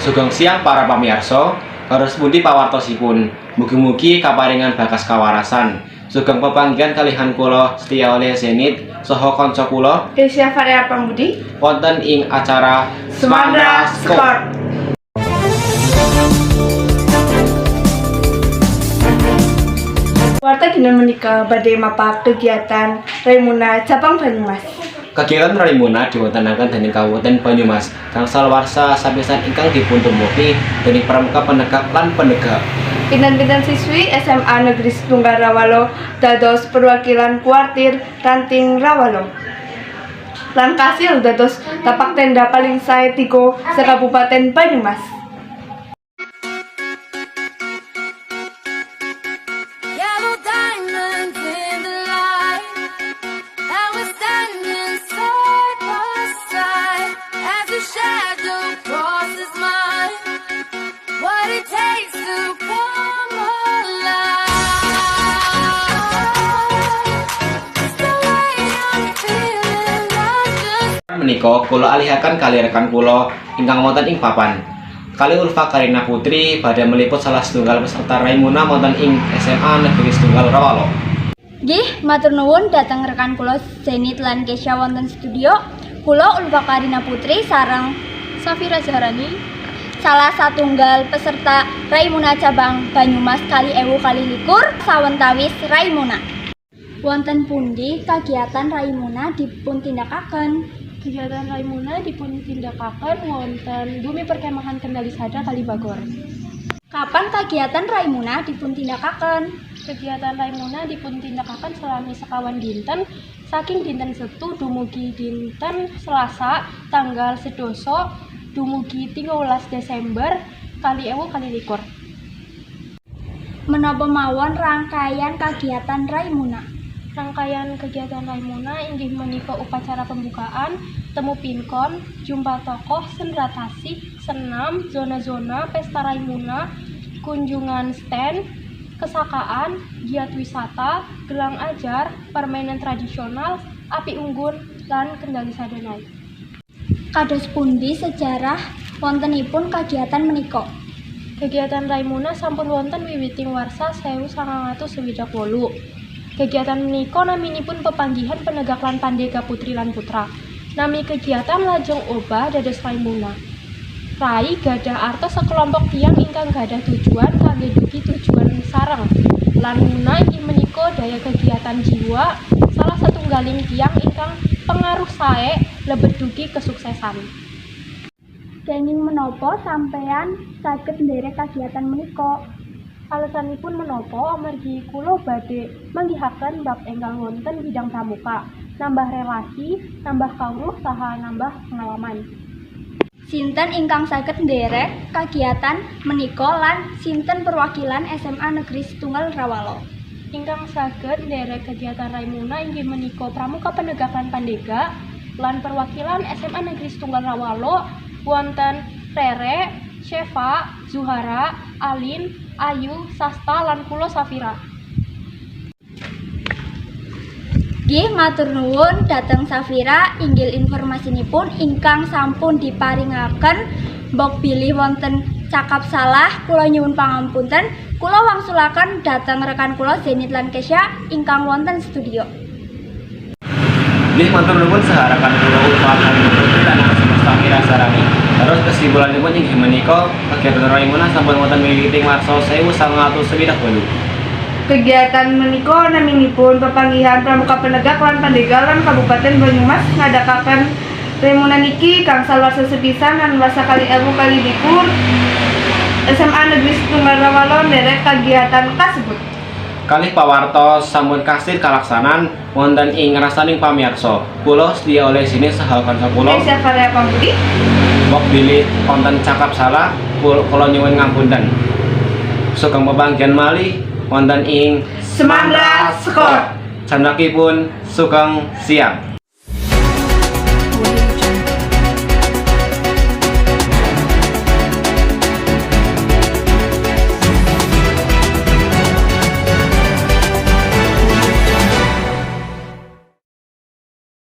Sugeng siang para pamirsa, kados pundi pawartosipun. Mugi-mugi kaparingan bakas kawarasan. Sugeng pepanggihan kalihan kula Setia oleh Zenit saha kanca kula Kesia Faria Pambudi wonten ing acara Semandra Sport. Warta dina menika badhe mapak kegiatan Raimuna Cabang Banyumas. Kegiatan Raimuna diwontenaken dening Kabupaten Banyumas. Gangsal warsa sapisan ingkang dipuntumbuhi dening pramuka penegak lan penegak. Pinten-pinten siswi SMA Negeri Setunggal Rawalo dados perwakilan kuartir Ranting Rawalo. Lan kasil dados tapak tenda paling sae tigo sekabupaten Banyumas. Menika kula alihaken kali rekan kula ingkang wonten ing papan. Kali Ulfa Karina Putri badhe meliput salah setunggal peserta Raimuna wonten ing SMA Negeri Setunggal Rawalo. Nggih, matur nuwun dhateng rekan kula Zenit lan Kesia wonten studio. Kula Ulfa Karina Putri sareng Safira Zahrani salah satunggal peserta Raimuna Cabang Banyumas kali ewu kali likur sawentawis Raimuna. Wonten pundi kegiatan Raimuna dipuntindakaken? Kegiatan Raimuna dipuntindakaken wonten Bumi Perkemahan Kendali Sada Kalibagor. Kapan kegiatan Raimuna dipuntindakaken? Kegiatan Raimuna dipuntindakaken selami sekawan dinten saking dinten Setu dumugi dinten Selasa tanggal 11 dumugi 13 Desember kali ewu kali likur. Menapa mawon rangkaian kegiatan Raimuna? Rangkaian kegiatan Raimuna inggih menika upacara pembukaan, temu pinkon, jumpa tokoh, sendra tasih, senam, zona-zona, pesta Raimuna, kunjungan stand, kesakaan, giat wisata, gelang ajar, permainan tradisional, api unggun, dan kendali sadanai. Kados pundi sejarah wontenipun kegiatan menika? Kegiatan Raimuna sampun wonten wiwiting warsa 1968. Kegiatan menika naminipun pepanggihan penegak lan pandega putri lan putra. Nami kegiatan lajeng obah dados Raimuna. Rai gadah artos sekelompok tiyang ingkang gadah tujuan kangge dugi tujuan sareng. Lan muna inggih menika daya kegiatan jiwa salah satunggaling tiyang ingkang pengaruh sae lebet dugi kesuksesan. Kenging menapa sampeyan saged nderek kegiatan menika? Alasanipun menapa amargi kula badhe manggihaken bab enggal wonten bidang pramuka, nambah relasi, nambah kawruh saha nambah pengalaman. Sinten ingkang saged nderek kegiatan menika lan sinten perwakilan SMA Negeri Setunggal Rawalo? Ingkang saged nderek kegiatan Raimuna inggih menika pramuka penegak lan pandega lan perwakilan SMA Negeri Setunggal Rawalo wonten Rere, Syeva, Zuhara, Alin, Ayu, Sasta, lan kula Safira. Nggih, matur nuwun dhateng Safira inggil informasinipun ingkang sampun diparingaken. Mbok bilih wonten cakap salah, kula nyuwun pangapunten. Kula wangsulaken dhateng rekan kula Zenit lan Kesia ingkang wonten studio. Nggih matur nuwun saharakan kula Ulfa Karina Putri lan Safira Zahrani. Terus kesimpulanipun inggih menika kegiatan Raimuna sampun wonten wiwiting warsa 1968. Kegiatan menika naminipun pepanggihan pramuka penegak lan pandega lan Kabupaten Banyumas ngadakaken Raimuna niki gangsal warsa sepisan lan warsa kali ewu kali likur SMA Negeri Setunggal Rawalo nderek kegiatan kasebut. Kalih pawartos sampun kasil kalaksanan wonten ing ngrasaning pamirsa. Kula Setia oleh sini saha kanca kula Kesia Faria Pambudi mbok bilih konten cakap salah kula nyuwun ngapunten. Sugeng pepanggihan malih wonten ing Semandra Sport. Jam pun sugeng siang.